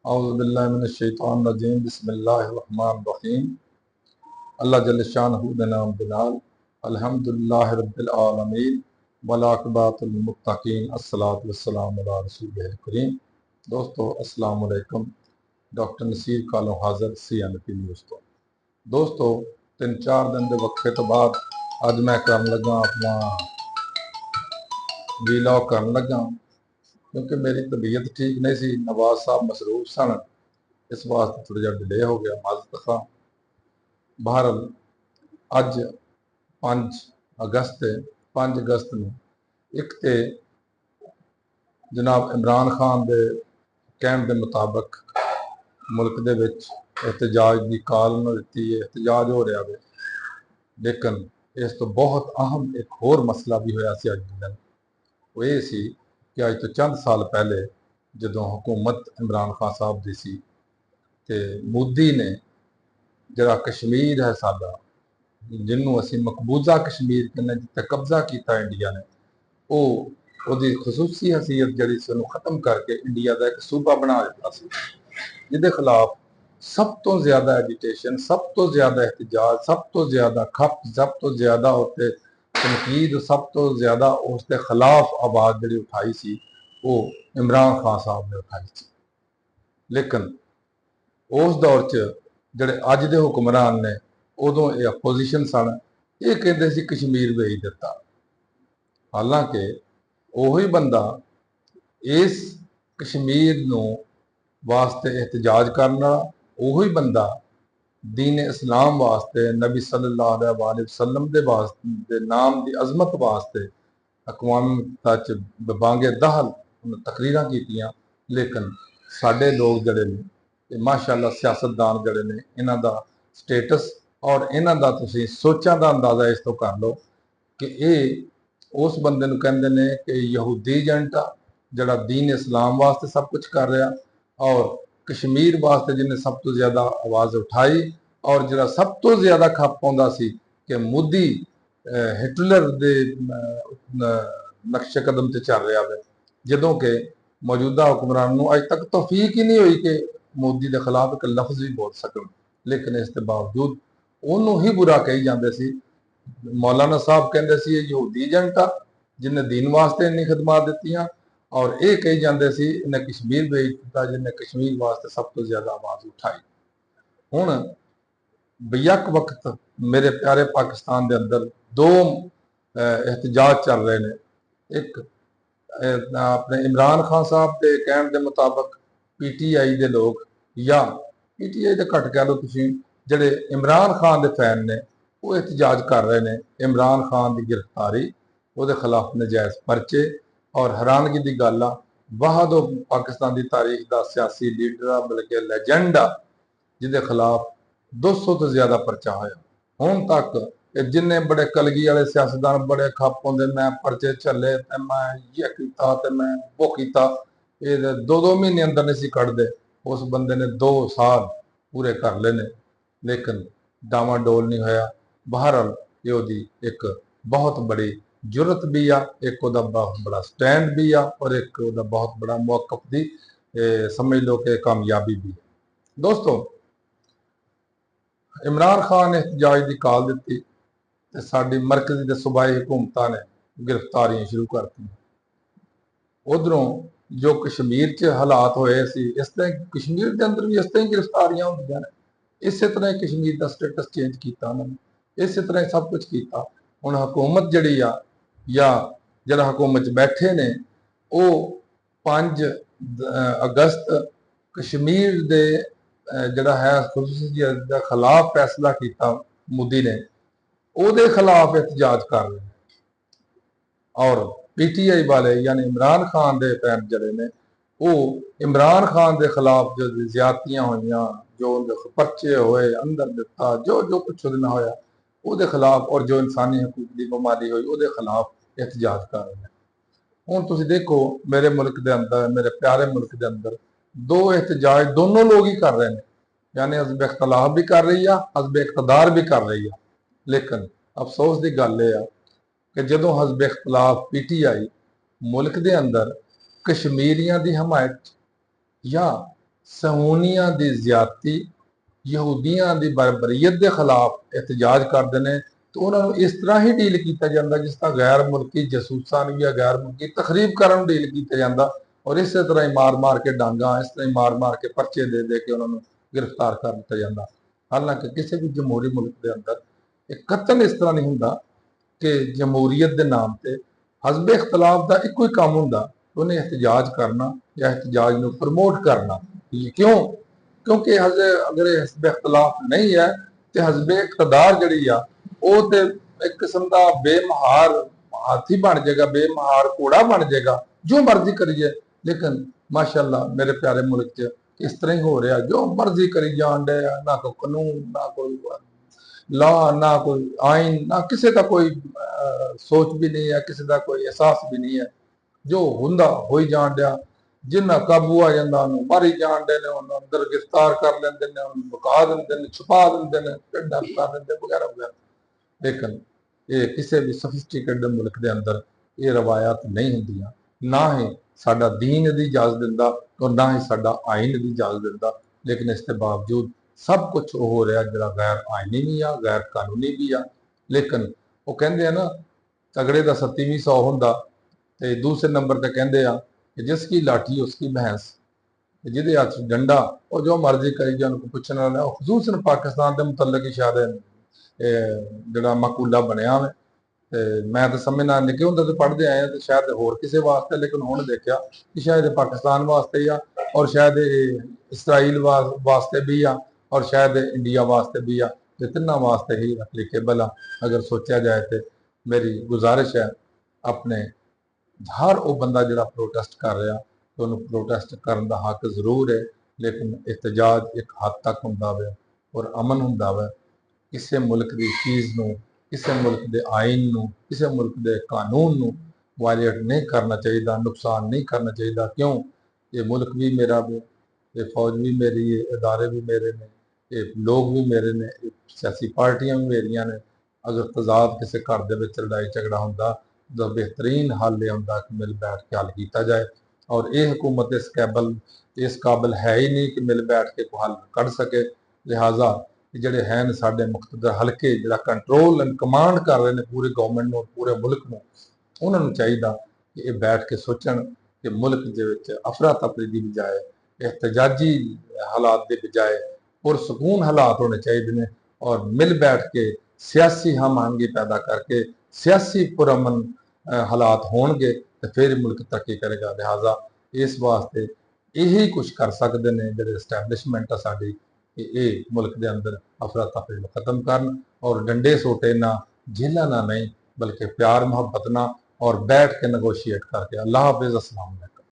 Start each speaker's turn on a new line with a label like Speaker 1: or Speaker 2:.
Speaker 1: औज़ुबिल्लाहिमिनश्शैतानिर्रजीम बिस्मिल्लाहिर्रहमानिर्रहीम। अल्लाह जल्ल शानहू बिनाम बिलाल अल्हम्दुलिल्लाहि रब्बिल आलमीन वल आक़िबतुल मुत्तक़ीन अस्सलातु वस्सलामु अला रसूलिल करीम। दोस्तों अस्सलाम वालेकुम। डॉक्टर नसीर कालो हाज़र CNP न्यूज़ तो। दोस्तों 3-4 दिन के वक्फे तो बाद अज मैं कर लगा अपना वीलॉग कर लगा, क्योंकि मेरी तबीयत ठीक नहीं सी। नवाज साहब मसरूफ सन, इस वास्ते थोड़ा जहा डिले हो गया। माजरत खा। बहरल अज 5 अगस्त 5 अगस्त में एक तो जनाब इमरान खान के कहने के मुताबिक मुल्क के विच एहतजाज की काल उन्होंने दी है, एहतजाज हो रहा है। लेकिन इस तो बहुत अहम एक होर मसला भी होया सी अज के दिन। वो ये सी कि अज तो चंद साल पहले जदों हुकूमत इमरान खान साहब की सी ते मोदी ने जरा कश्मीर है साडा, जिन्हों असी मकबूजा कश्मीर कहने, जिते कब्जा किया इंडिया ने, वो खसूसी हैसीयत जी खत्म करके इंडिया का एक सूबा बना दिता सी, जिहदे खिलाफ सब तो ज्यादा एजिटेशन, सब तो ज्यादा एहतजाज, सब तो ज्यादा खप, सब तो ज्यादा उत्ते तनकीद, सब तो ज्यादा उसके खिलाफ आवाज़ जी उठाई सी, वो इमरान खान साहब ने उठाई सी। लेकिन उस दौर च जिहड़े अज दे हुक्मरान ने, उदों ये अपोजिशन सन, ये कहते सी कश्मीर भेज दिता। हालांकि वही बंदा इस कश्मीर नूं वास्ते एहतजाज करना, वही बंदा दीन इस्लाम वास्ते, नबी सल्लल्लाहु अलैहि वसल्लम दे वास्ते, नाम की अजमत वास्ते अकवाम मुत्तहिदा बांगे दहल तकरीरां कीतियां। लेकिन साडे लोग जड़े ने माशाअल्लाह सियासतदान जड़े ने, इन्हां दा स्टेटस और इन्हां दा तुसीं सोचां दा अंदाज़ा इस तो कर लो कि ये उस बंदे नूं कहंदे ने कि यहूदी एजेंट आ, जड़ा दीन इस्लाम वास्ते सब कुछ कर रहा, और कश्मीर वास्ते जिन्हें सब तो ज्यादा आवाज़ उठाई, और जरा सब तो ज्यादा खप पाउंदा सी कि मोदी हिटलर दे नक्शे कदम से चल रहा है, जदों कि मौजूदा हुक्मरान नूं अज तक तौफीक ही नहीं हुई कि मोदी के खिलाफ एक लफ्ज़ भी बोल सकन। लेकिन इसके बावजूद उन्होंने ही बुरा कही जाते सी। मौलाना साहब कहते सी ये यहूदी एजेंट आ, जिन्हें दीन वास्ते इन्नी खिदमात दित्तियां, और ये कही जाते सी इन्हें कश्मीर भेज दिता, जिन्हें कश्मीर वास्ते सब तो ज्यादा आवाज़ उठाई। हुण बेयक वक्त मेरे प्यारे पाकिस्तान के अंदर दो एहतजाज चल रहे हैं। एक अपने इमरान खान साहब के कहने के मुताबिक PTI के लोग, या PTI तो घट कह लो तुसीं, जिहड़े इमरान खान के फैन ने, वो एहतजाज कर रहे हैं इमरान खान की गिरफ्तारी, वो खिलाफ नजायज़ परचे। और हैरानगी की गल आ, वाहद पाकिस्तान की तारीख का सियासी लीडर, बल्कि लैजेंड आ, जिहदे खिलाफ 200 तो ज्यादा परचा होया। हुण तक जिन्हें बड़े कलगी वाले सियासतदान बड़े खप पाउंदे, मैं परचे झल्ले ते मैं ये कीता ते मैं वो कीता, ये 2-2 महीने अंदर नहीं सी कढ़दे। उस बंदे ने 2 साल पूरे कर लेने, लेकिन डावाडोल नहीं होया। बहरहाल ये ओदी एक बहुत बड़ी जुरत भी आ, एक ओदा बहुत बड़ा स्टैंड भी आ, और एक ओदा बहुत बड़ा मौकफ दी समझ लो कि कामयाबी भी है। दोस्तों इमरान खान ने एहतजाज की काल दी ते साडी मरकजी ते सूबाई हुकूमतां ने गिरफ्तारियां शुरू करती। उधरों जो कश्मीर च हालात होए सी, इस तरह कश्मीर के अंदर भी इस तरह गिरफ्तारियां होंदियां ने। इस तरह कश्मीर का स्टेटस चेंज किया उन्होंने, इस तरह सब कुछ किया। हुण हुकूमत जिहड़ी आ, या जिहड़ा हुकूमत बैठे ने, वो 5 अगस्त कश्मीर के जिहड़ा है खसूसियत के खिलाफ फैसला किया मोदी ने, ਉਹਦੇ खिलाफ एहतजाज कर रहे हैं। और PTI वाले यानी इमरान खान के फैन जड़े ने, वो इमरान खान के खिलाफ जो ज्यादतियां हुई, जो परचे होए अंदर दिता, जो जो कुछ ना होया वो खिलाफ, और जो इंसानी हकूक की बमारी हुई वो खिलाफ एहतजाज कर रहे हैं। हुण तुसीं देखो मेरे मुल्क के अंदर, मेरे प्यारे मुल्क के अंदर 2 एहतजाज दोनों लोग ही कर रहे हैं, यानी हज़ब इख्तलाफ भी कर रही है, हज़ब इक़्तिदार भी कर रही है। लेकिन अफसोस की गल यह कि जदों हज़ब इख्तलाफ PTI मुल्क के अंदर कश्मीरियों की हमायत या सहूनियां दी ज्यादती, यहूदियां दी बरबरीयत के खिलाफ एहतजाज करते हैं तो उन्होंने इस तरह ही डील किया जाता जिस तरह गैर मुल्की जसूसां या गैर मुल्की तकरीब करन डील किया जाता, और इस तरह ही मार मार के डांगा, इस तरह ही मार मार के परचे दे दे के उन्होंने गिरफ्तार कर दिया जाता। हालांकि किसी भी जमहूरी मुल्क के अंदर एक कत्ल इस तरह नहीं होंगे कि जमहूरीयत के नाम से हसब इख्तलाफ का एको ही काम होंगे, उन्हें एहतजाज करना या एहतजाज को प्रमोट करना। क्यों? क्योंकि अगर हसब इख्तलाफ नहीं है तो हसब इकतदार जी वो तो एक किस्म का बेमहार हाथी बन जाएगा, बेमहार घोड़ा बन जाएगा, जो मर्जी करिए। लेकिन माशाअल्लाह मेरे प्यारे मुल्क च इस तरह ही हो रहा, जो मर्जी करी जान डे, ना कोई कानून, ना कोई लॉ, ना कोई आइन, ना किसी का कोई सोच भी नहीं है, किसी का कोई एहसास भी नहीं है। जो हुंदा हो ही जान दिया, जिन्ना काबू आ जाता मारी जान दे, अंदर गिरफ्तार कर लेंगे, मुका देंगे, छुपा देंगे, किडनैप कर देंगे वगैरह वगैरह। लेकिन ये किसी भी सोफिस्टिकेटेड मुल्क के अंदर ये रवायत नहीं होंदियां, ना ही साडा दीन दी इजाजत दिंदा और ना ही साडा आइन दी इजाजत दिंदा। लेकिन इसके बावजूद सब कुछ हो रहा जो गैर आइनी भी आ, गैर कानूनी भी आ। लेकिन वो कहते हैं ना, तगड़े का 37ਵੀਂ सौ होंदा ते दूसरे नंबर पर कहते हैं कि जिसकी लाठी उसकी भैंस, जिहदे हथ डंडा और जो मर्जी करी जाए उनको पूछने वाला। खसूसन पाकिस्तान के मुतलक ही शायद जोड़ा मकूला बनया वे, मैं तो समझना निके होंदे तो पढ़ते आए तो शायद होर किसी वास्ते, लेकिन हुण देखा कि शायद पाकिस्तान वास्ते ही आ, और शायद इसराइल वास्ते भी आ, और शायद इंडिया वास्ते भी आ, तो तिन्ना वास्ते ही एप्लीकेबल आ। अगर सोचा जाए तो मेरी गुजारिश है अपने हर वो बंदा जो प्रोटेस्ट कर रहा तो उन्होंने प्रोटेस्ट करने का हक जरूर है, लेकिन एहतजाज एक हद तक होंदा वे और अमन होंदा वे। किसी मुल्क की चीज़ को, किसी मुल्क के आइन को, किसी मुल्क के कानून को वायलेट नहीं करना चाहिए, नुकसान नहीं करना चाहिए। क्यों? ये मुल्क भी मेरा वे, ये फौज भी मेरी है, इदारे भी मेरे ने, ये लोग भी मेरे ने, सियासी पार्टियां भी मेरिया ने। अगर तजाद किसी घर के लड़ाई झगड़ा होंदा तो बेहतरीन हल यह होंदा कि मिल बैठ के हल किया जाए, और ये हुकूमत इस काबिल है ही नहीं कि मिल बैठ के हल कढ़ सके। लिहाजा ਜਿਹੜੇ हैं साढ़े मुख्तदर हल्के जो कंट्रोल एंड कमांड कर रहे हैं पूरे गवर्नमेंट को, पूरे मुल्क में, उन्होंने चाहिए कि ये बैठ के सोचन कि मुल्क के अफरा तफरी की बजाय, एहतजाजी हालात के बजाय पुरसकून हालात होने चाहिए ने, और मिल बैठ के सियासी हम आहंगी पैदा करके सियासी पुरअमन हालात होंगे तो फिर मुल्क तरक्की करेगा। लिहाजा इस वास्ते यही कुछ कर सकते हैं जो एस्टैबलिशमेंट है साड़ी, कि ये मुल्क के अंदर अफरा तफरी खत्म करन, और डंडे सोटे ना, जेलों ना नहीं, बल्कि प्यार मोहब्बत ना, और बैठ के नगोशिएट करके। अल्लाह हाफिज़। अस्सलाम वालेकुम।